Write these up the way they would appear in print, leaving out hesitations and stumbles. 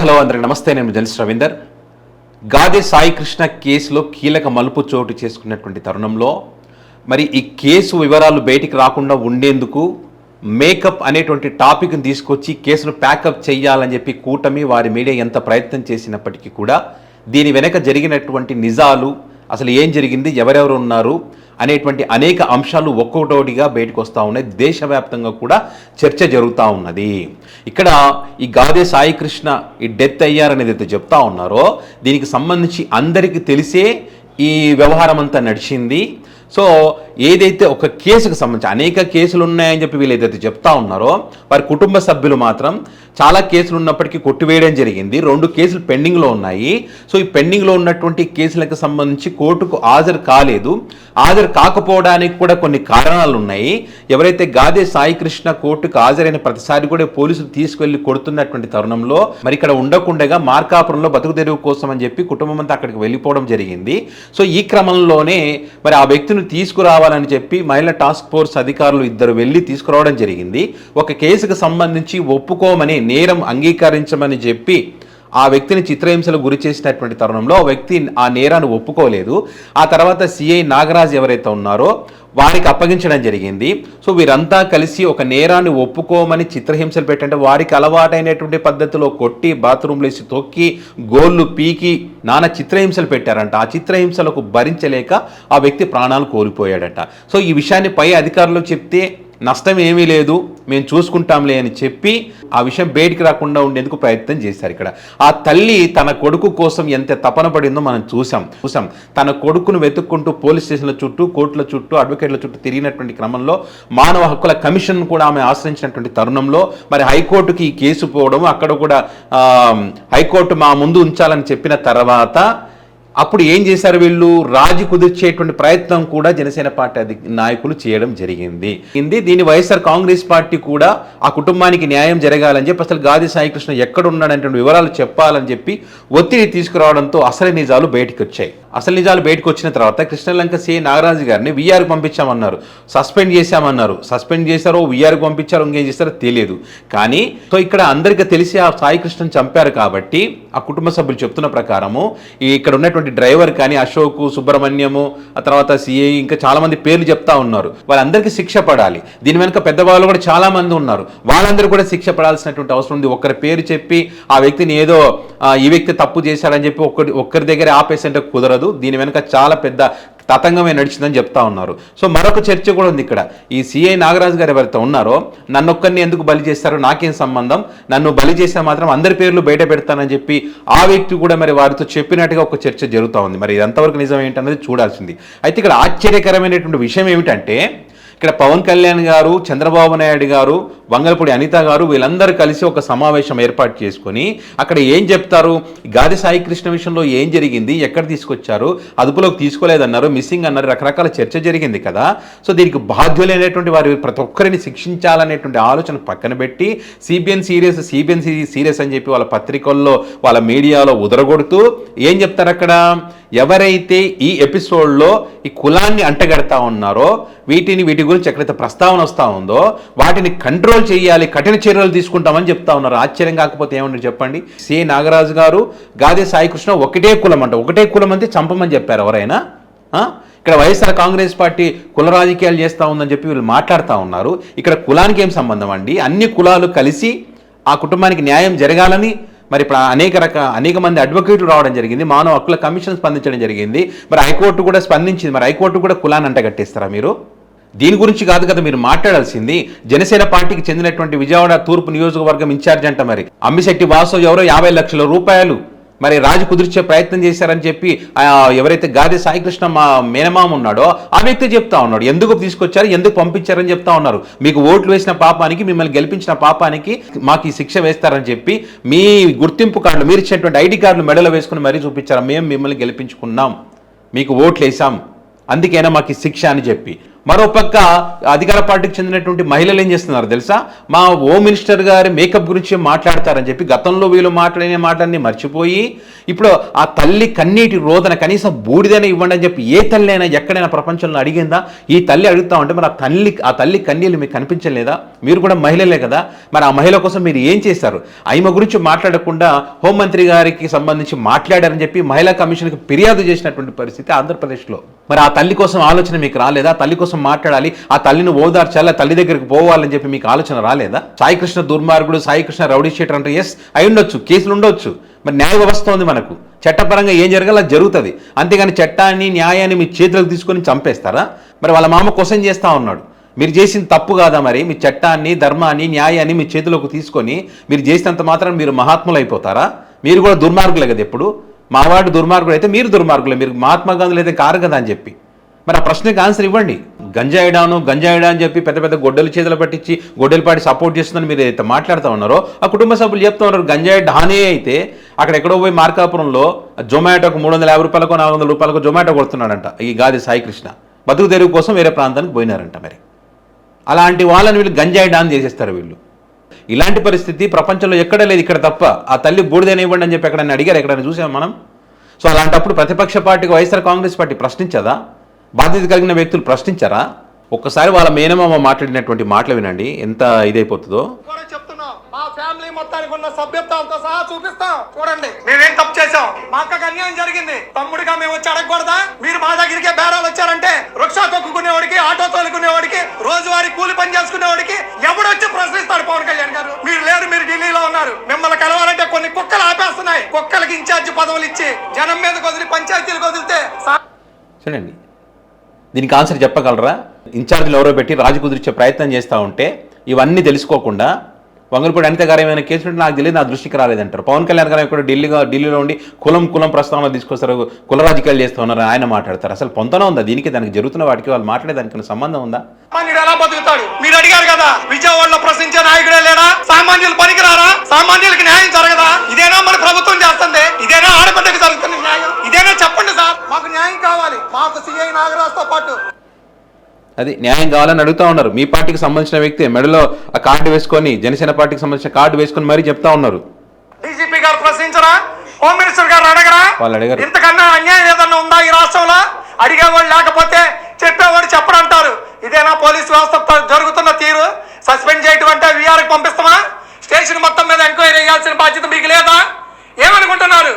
Hello అందరికి నమస్తే. నేను జర్నలిస్ట్ రవీందర్. గాదే సాయి కృష్ణ కేసులో కీలక మలుపు చోటు చేసుకున్నటువంటి తరుణంలో మరి ఈ కేసు వివరాలు బయటికి రాకుండా ఉండేందుకు మేకప్ అనేటువంటి టాపిక్ని తీసుకొచ్చి కేసును ప్యాకప్ చేయాలని చెప్పి కూటమి వారి మీడియా ఎంత ప్రయత్నం చేసినప్పటికీ కూడా దీని వెనక జరిగినటువంటి నిజాలు, అసలు ఏం జరిగింది, ఎవరెవరు ఉన్నారు అనేటువంటి అనేక అంశాలు ఒక్కొక్కటిగా బయటకు వస్తూ ఉన్నాయి. దేశవ్యాప్తంగా కూడా చర్చ జరుగుతూ ఉన్నది. ఇక్కడ ఈ గాదే సాయి కృష్ణ ఈ డెత్ అయ్యారనేది అయితే చెప్తా ఉన్నారో దీనికి సంబంధించి అందరికీ తెలిసే ఈ వ్యవహారం అంతా నడిచింది. సో ఏదైతే ఒక కేసుకు సంబంధించి అనేక కేసులు ఉన్నాయని చెప్పి వీళ్ళు ఏదైతే చెప్తా ఉన్నారో వారి కుటుంబ సభ్యులు మాత్రం చాలా కేసులు ఉన్నప్పటికీ కొట్టివేయడం జరిగింది. 2 కేసులు పెండింగ్లో ఉన్నాయి. సో ఈ పెండింగ్లో ఉన్నటువంటి కేసులకు సంబంధించి కోర్టుకు హాజరు కాలేదు. హాజరు కాకపోవడానికి కూడా కొన్ని కారణాలు ఉన్నాయి. ఎవరైతే గాదే సాయి కృష్ణ కోర్టుకు హాజరైన ప్రతిసారి కూడా పోలీసులు తీసుకువెళ్ళి కొడుతున్నటువంటి తరుణంలో మరి ఇక్కడ ఉండకుండా మార్కాపురంలో బతుకు తెరువు కోసం అని చెప్పి కుటుంబం అంతా అక్కడికి వెళ్ళిపోవడం జరిగింది. సో ఈ క్రమంలోనే మరి ఆ వ్యక్తిని తీసుకురావాలని చెప్పి మహిళా టాస్క్ ఫోర్స్ అధికారులు 2 వెళ్ళి తీసుకురావడం జరిగింది. ఒక కేసుకు సంబంధించి ఒప్పుకోమని, నేరం అంగీకరించమని చెప్పి ఆ వ్యక్తిని చిత్రహింసలు గురి చేసినటువంటి తరుణంలో ఆ వ్యక్తి ఆ నేరాన్ని ఒప్పుకోలేదు. ఆ తర్వాత సిఐ నాగరాజ్ ఎవరైతే ఉన్నారో వారికి అప్పగించడం జరిగింది. సో వీరంతా కలిసి ఒక నేరాన్ని ఒప్పుకోమని చిత్రహింసలు పెట్టంటే వారికి అలవాటైనటువంటి పద్ధతిలో కొట్టి, బాత్రూంలో వేసి తొక్కి, గోళ్ళు పీకి నానా చిత్రహింసలు పెట్టారంట. ఆ చిత్రహింసలకు భరించలేక ఆ వ్యక్తి ప్రాణాలు కోల్పోయాడట. సో ఈ విషయాన్ని పై అధికారులు చెప్తే నష్టం ఏమీ లేదు, మేము చూసుకుంటాంలే అని చెప్పి ఆ విషయం బయటికి రాకుండా ఉండేందుకు ప్రయత్నం చేశారు. ఇక్కడ ఆ తల్లి తన కొడుకు కోసం ఎంత తపన పడిందో మనం చూసాం. తన కొడుకును వెతుక్కుంటూ పోలీస్ స్టేషన్ల చుట్టూ, కోర్టుల చుట్టూ, అడ్వకేట్ల చుట్టూ తిరిగినటువంటి క్రమంలో మానవ హక్కుల కమిషన్ కూడా ఆమె ఆశ్రయించినటువంటి తరుణంలో మరి హైకోర్టుకి ఈ కేసు పోవడం, అక్కడ కూడా హైకోర్టు మా ముందు ఉంచాలని చెప్పిన తర్వాత అప్పుడు ఏం చేశారు వీళ్ళు, రాజీ కుదిర్చేటువంటి ప్రయత్నం కూడా జనసేన పార్టీ నాయకులు చేయడం జరిగింది. దీని వైఎస్ఆర్ కాంగ్రెస్ పార్టీ కూడా ఆ కుటుంబానికి న్యాయం జరగాలని చెప్పి అసలు గాదే సాయి కృష్ణ ఎక్కడ ఉన్నాడనేటువంటి వివరాలు చెప్పాలని చెప్పి ఒత్తిడి తీసుకురావడంతో అసలు నిజాలు బయటకు వచ్చాయి. అసలు నిజాలు బయటకు వచ్చిన తర్వాత కృష్ణలంక సిఐ నాగరాజు గారిని వీఆర్కి పంపించామన్నారు, సస్పెండ్ చేశామన్నారు. సస్పెండ్ చేశారో వీఆర్కి పంపించారో ఇంకేం చేస్తారో తెలియదు. కానీ సో ఇక్కడ అందరికీ తెలిసి ఆ సాయి కృష్ణను చంపారు కాబట్టి ఆ కుటుంబ సభ్యులు చెప్తున్న ప్రకారము ఇక్కడ ఉన్నటువంటి డ్రైవర్ కానీ అశోక్, సుబ్రహ్మణ్యము, ఆ తర్వాత సిఐ, ఇంకా చాలా మంది పేర్లు చెప్తా ఉన్నారు. వాళ్ళందరికీ శిక్ష పడాలి. దీని వెనుక పెద్దవాళ్ళు కూడా చాలా మంది ఉన్నారు. వాళ్ళందరూ కూడా శిక్ష పడాల్సినటువంటి అవసరం ఉంది. ఒక్కరి పేరు చెప్పి ఆ వ్యక్తిని ఏదో ఈ వ్యక్తి తప్పు చేశాడని చెప్పి ఒక్కరి దగ్గర ఆపేసంటే కుదరదు. దీని వెనుక చాలా పెద్ద తతంగమే నడిచిందని చెప్తా ఉన్నారు. సో మరొక చర్చ కూడా ఉంది ఇక్కడ. ఈ సిఐ నాగరాజు గారు ఎవరైతే ఉన్నారో నన్నొక్కరిని ఎందుకు బలి చేస్తారో నాకేం సంబంధం, నన్ను బలి చేస్తే మాత్రం అందరి పేర్లు బయట పెడతానని చెప్పి ఆ వ్యక్తి కూడా మరి వారితో చెప్పినట్టుగా ఒక చర్చ జరుగుతూ ఉంది. మరి ఎంతవరకు నిజం ఏంటనేది చూడాల్సింది. అయితే ఇక్కడ ఆశ్చర్యకరమైనటువంటి విషయం ఏమిటంటే ఇక్కడ పవన్ కళ్యాణ్ గారు, చంద్రబాబు నాయుడు గారు, వంగలపూడి అనిత గారు వీళ్ళందరూ కలిసి ఒక సమావేశం ఏర్పాటు చేసుకొని అక్కడ ఏం చెప్తారు, గాదే సాయి కృష్ణ విషయంలో ఏం జరిగింది, ఎక్కడ తీసుకొచ్చారు, అదుపులోకి తీసుకోలేదన్నారు, మిస్సింగ్ అన్నారు, రకరకాల చర్చ జరిగింది కదా. సో దీనికి బాధ్యులైనటువంటి వారు ప్రతి ఒక్కరిని శిక్షించాలనేటువంటి ఆలోచన పక్కన పెట్టి సిబిఎన్ సీరియస్ అని చెప్పి వాళ్ళ పత్రికల్లో, వాళ్ళ మీడియాలో ఉదరగొడుతూ ఏం చెప్తారు అక్కడ, ఎవరైతే ఈ ఎపిసోడ్లో ఈ కులాన్ని అంటగడతా ఉన్నారో వీటి గురించి ఎక్కడైతే ప్రస్తావన వస్తూ ఉందో వాటిని కంట్రోల్ చేయాలి, కఠిన చర్యలు తీసుకుంటామని చెప్తా ఉన్నారు. ఆశ్చర్యం కాకపోతే ఏమన్నా చెప్పండి. సిఐ నాగరాజు గారు, గాదే సాయి కృష్ణ ఒకటే కులం అంటే చంపమని చెప్పారు ఎవరైనా? ఇక్కడ వైఎస్ఆర్ కాంగ్రెస్ పార్టీ కుల రాజకీయాలు చేస్తూ ఉందని చెప్పి వీళ్ళు మాట్లాడుతూ ఉన్నారు. ఇక్కడ కులానికి ఏం సంబంధం అండి? అన్ని కులాలు కలిసి ఆ కుటుంబానికి న్యాయం జరగాలని మరి ఇప్పుడు అనేక మంది అడ్వకేట్లు రావడం జరిగింది. మానవ హక్కుల కమిషన్ స్పందించడం జరిగింది. మరి హైకోర్టు కూడా స్పందించింది. మరి హైకోర్టు కూడా కులాన్ని అంటగట్టేస్తారా మీరు? దీని గురించి కాదు కదా మీరు మాట్లాడాల్సింది. జనసేన పార్టీకి చెందినటువంటి విజయవాడ తూర్పు నియోజకవర్గం ఇన్ఛార్జ్ అంట మరి అమ్మిశెట్టి వాసు ఎవరో 50 లక్షల రూపాయలు మరి రాజు కుదిర్చే ప్రయత్నం చేశారని చెప్పి ఎవరైతే గాదే సాయి కృష్ణ మా మేనమామ ఉన్నాడో ఆ వ్యక్తి చెప్తా ఉన్నాడు. ఎందుకు తీసుకొచ్చారు, ఎందుకు పంపించారని చెప్తా ఉన్నారు. మీకు ఓట్లు వేసిన పాపానికి, మిమ్మల్ని గెలిపించిన పాపానికి మాకు ఈ శిక్ష వేస్తారని చెప్పి మీ గుర్తింపు కార్డులు, మీరు ఇచ్చినటువంటి ఐడి కార్డులు మెడలో వేసుకుని మరీ చూపించారు. మేము మిమ్మల్ని గెలిపించుకున్నాం, మీకు ఓట్లు వేసాం, అందుకైనా మాకు ఈ శిక్ష అని చెప్పి మరోపక్క అధికార పార్టీకి చెందినటువంటి మహిళలు ఏం చేస్తున్నారు తెలుసా? మా హోమ్ మినిస్టర్ గారి మేకప్ గురించి మాట్లాడతారని చెప్పి గతంలో వీళ్ళు మాట్లాడిన మాటల్ని మర్చిపోయి ఇప్పుడు ఆ తల్లి కన్నీటి రోదన కనీసం బూడిదైనా ఇవ్వండి అని చెప్పి ఏ తల్లి అయినా ఎక్కడైనా ప్రపంచంలో అడిగిందా? ఈ తల్లి అడుగుతా ఉంటే మరి ఆ తల్లి కన్నీళ్ళు మీకు కనిపించలేదా? మీరు కూడా మహిళలే కదా, మరి ఆ మహిళ కోసం మీరు ఏం చేశారు? ఆమె గురించి మాట్లాడకుండా హోంమంత్రి గారికి సంబంధించి మాట్లాడారని చెప్పి మహిళా కమిషన్కి ఫిర్యాదు చేసినటువంటి పరిస్థితి ఆంధ్రప్రదేశ్లో. మరి ఆ తల్లి కోసం ఆలోచన మీకు రాలేదా? తల్లి కోసం మాట్లాడాలి, ఆ తల్లిని ఓదార్చాలి, ఆ తల్లి దగ్గరికి పోవాలని చెప్పి మీకు ఆలోచన రాలేదా? సాయి కృష్ణ దుర్మార్గుడు, సాయి కృష్ణ రౌడీ షీటర్ అంటే ఎస్ అయి ఉండొచ్చు, కేసులు ఉండొచ్చు, మరి న్యాయ వ్యవస్థ ఉంది మనకు, చట్టపరంగా ఏం జరగాలో అది జరుగుతుంది. అంతేగాని చట్టాన్ని న్యాయాన్ని మీ చేతులకు తీసుకొని చంపేస్తారా? మరి వాళ్ళ మామ క్వశ్చన్ చేస్తూ ఉన్నాడు, మీరు చేసిన తప్పు కాదా? మరి మీ చట్టాన్ని, ధర్మాన్ని, న్యాయాన్ని మీ చేతిలోకి తీసుకొని మీరు చేసినంత మాత్రం మీరు మహాత్ములు అయిపోతారా? మీరు కూడా దుర్మార్గులే కదా. ఎప్పుడు మావాడు దుర్మార్గుడు అయితే మీరు దుర్మార్గులే, మీరు మహాత్మా గాంధీలు అయితే కారు కదా అని చెప్పి మరి ఆ ప్రశ్నకి ఆన్సర్ ఇవ్వండి. గంజాయిడా అని చెప్పి పెద్ద పెద్ద గొడ్డలు చేతులు పట్టించి గొడ్డలు పాటి సపోర్ట్ చేస్తుందని మీరు అయితే మాట్లాడుతూ ఉన్నారో ఆ కుటుంబ సభ్యులు చెప్తూ ఉన్నారు గంజాయి డానే అయితే అక్కడ ఎక్కడో పోయి మార్కాపురంలో జొమాటోకు 350 రూపాయలకు 400 రూపాయలకు జొమాటో కొడుతున్నాడంట ఈ గాది సాయి కృష్ణ. బతుకు తెరువు కోసం వేరే ప్రాంతానికి పోయినారంట. మరి అలాంటి వాళ్ళని వీళ్ళు గంజాయి డాన్ చేసేస్తారు వీళ్ళు. ఇలాంటి పరిస్థితి ప్రపంచంలో ఎక్కడ లేదు, ఇక్కడ తప్ప. ఆ తల్లి బూడిదైనా ఇవ్వండి అని చెప్పి ఎక్కడైనా అడిగారు, ఎక్కడైనా చూసాం మనం? సో అలాంటప్పుడు ప్రతిపక్ష పార్టీకి వైఎస్ఆర్ కాంగ్రెస్ పార్టీ ప్రశ్నించదా? బాధ్యత కలిగిన వ్యక్తులు ప్రశ్నించారా? ఒక్కసారి వాళ్ళ మేనమామ మాట్లాడినటువంటి మాటలు వినండి, ఎంత ఇదైపోతుందో. మా ఫ్యామిలీ మొత్తానికి ఉన్న సభ్యత్వంతో సహా చూపిస్తాం. చూడండి మేమేం తప్పు చేసాం, మా అక్కకు అన్యాయం జరిగింది, తమ్ముడిగా మేము వచ్చి అడగకూడదా? మీరు మా దగ్గరికే బేరాలు వచ్చారంటే రిక్షా తొక్కుకునేవాడికి, ఆటో తోలుకునేవాడికి, రోజువారీ కూలి పని చేసుకునేవాడికి ఎవడు వచ్చి ప్రశ్నిస్తాడు? పవన్ కళ్యాణ్ గారు మీరు లేరు, మీరు ఢిల్లీలో ఉన్నారు. మిమ్మల్ని కలవాలంటే కొన్ని కుక్కలు ఆపేస్తున్నాయి. కుక్కలకి ఇన్ఛార్జి పదవులు ఇచ్చి జనం మీద వదిలి పంచాయతీలకు వదిలితే చూడండి, దీనికి ఆన్సర్ చెప్పగలరా? ఇన్ఛార్జీలు ఎవరో పెట్టి రాజు కుదిర్చే ప్రయత్నం చేస్తూ ఉంటే ఇవన్నీ తెలుసుకోకుండా వంగలపూడి అనిత గారు ఏమైనా కేసులు ఉంటే నాకు తెలియదు, నా దృష్టికి రాలేదంటారు. పవన్ కళ్యాణ్ గారు ఇక్కడ ఢిల్లీలో ఉండి కులం ప్రస్తావన తీసుకొస్తారు, కుల రాజకీయాలు చేస్తూ ఉన్నారు, ఆయన మాట్లాడతారు. అసలు పొంతన ఉందా దీనికి? దానికి జరుగుతున్న వాటికి వాళ్ళు మాట్లాడేదానికి సంబంధం ఉందా? ఎలా బతుకుతాడు? మీరు అడిగారు కదా, విజయవాడలో ప్రశ్నించే నాయకుడే లేడా? సామాన్యులు పనికిరారా? సామాన్యులకి న్యాయం జరగదా? ఇదేనా మన ప్రభుత్వం చేస్తుంది? ఇదేనా ఆడబిడ్డకి జరుగుతున్న న్యాయం? ఇదేనా చెప్పండి సార్, మాకు న్యాయం కావాలి. మాకు సిఐ నాగరాజుతో పాటు అది న్యాయం కావాలని అడుగుతా ఉన్నారు. మీ పార్టీకి సంబంధించిన వ్యక్తి మెడలో ఆ కార్డు వేసుకొని, జనసేన పార్టీకి సంబంధించిన కార్డు వేసుకొని మరీ చెప్తా ఉన్నారు. డీజీపీ గారు ప్రశ్నించరా? హోమ్ మినిస్టర్ గారు అడగరా? వాళ్ళు అడిగారు. ఇంతకన్నా అన్యాయం ఏదన్నా ఉందా ఈ రాష్ట్రంలో? అడిగేవాళ్ళు లేకపోతే చెప్పేవాడు చెప్పడంటారు. ఇదేనా పోలీసు వ్యవస్థ జరుగుతున్న తీరు? సస్పెండ్ చేయటం అంటే వీఆర్కి పంపిస్తామా? స్టేషన్ మొత్తం మీద ఎంక్వైరీ చేయాల్సిన బాధ్యత మీకు లేదా? ఏమనుకుంటున్నారు?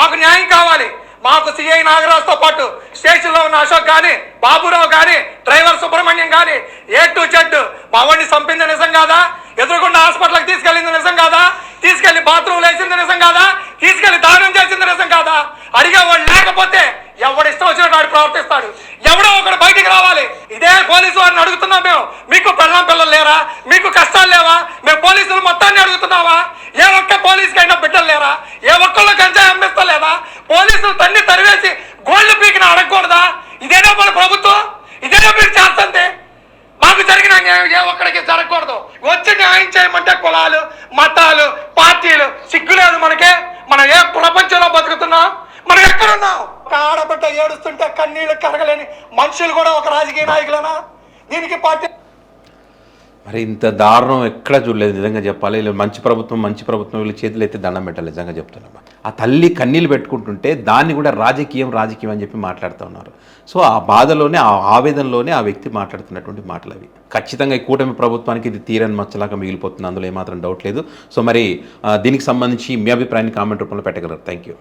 మాకు న్యాయం కావాలి. మాకు సిఐ నాగరాజుతో పాటు స్టేషన్లో ఉన్న అశోక్ కానీ, బాబురావు కానీ, డ్రైవర్ సుబ్రహ్మణ్యం కానీ A to Z మా వాడిని చంపింది నిజం కాదా? ఎదురుకుండా హాస్పిటల్కి తీసుకెళ్ళింది నిజం కాదా? తీసుకెళ్లి బాత్రూమ్లు వేసింది నిజం కాదా? తీసుకెళ్లి దానం చేసింది నిజం కాదా? అడిగేవాళ్ళు లేకపోతే ఎవడు ఇష్టం వచ్చినట్టు వాడు ప్రవర్తిస్తాడు. ఎవడో ఒకడు బయటికి రావాలి. ఇదే పోలీసు వారిని అడుగుతున్నాం మేము. మీకు పిల్లలు లేరా? మీకు కష్టాలు లేవా? మేము పోలీసులు మొత్తాన్ని అడుగుతున్నావా? ఏ ఒక్క పోలీసుకైనా బిడ్డలు లేరా? ఏ ఒక్కళ్ళు గంజాయి అమ్మిస్తలేదా? పోలీసులు తన్ని తరివేసి గోళ్లు పీకిన అడగకూడదా? ఇదేనా మన ప్రభుత్వం? ఇదేనా మీరు చేస్తుంది? మాకు జరిగిన న్యాయం ఏ ఒక్కడికి జరగకూడదు. వచ్చి న్యాయం చేయమంటే కులాలు, మతాలు, పార్టీలు సిగ్గులేదు మనకే. మనం ఏ ప్రపంచంలో బతుకుతున్నాం? మనం ఎక్కడున్నాం? ఆడబిడ్డ ఏడుస్తుంటే కన్నీళ్లు కరగలేని మనుషులు కూడా ఒక రాజకీయ నాయకులనా? దీనికి పార్టీ మరి ఇంత దారుణం ఎక్కడ చూడలేదు నిజంగా చెప్పాలి. మంచి ప్రభుత్వం వీళ్ళ చేతులు అయితే దండం పెట్టాలి నిజంగా చెప్తున్నా. ఆ తల్లి కన్నీళ్ళు పెట్టుకుంటుంటే దాన్ని కూడా రాజకీయం అని చెప్పి మాట్లాడుతూ ఉన్నారు. సో ఆ బాధలోనే, ఆ ఆవేదనలోనే ఆ వ్యక్తి మాట్లాడుతున్నటువంటి మాటలు అవి. ఖచ్చితంగా ఈ కూటమి ప్రభుత్వానికి ఇది తీరని మచ్చలాగా మిగిలిపోతుంది, అందులో ఏమాత్రం డౌట్ లేదు. సో మరి దీనికి సంబంధించి మీ అభిప్రాయాన్ని కామెంట్ రూపంలో పెట్టగలరు. Thank you.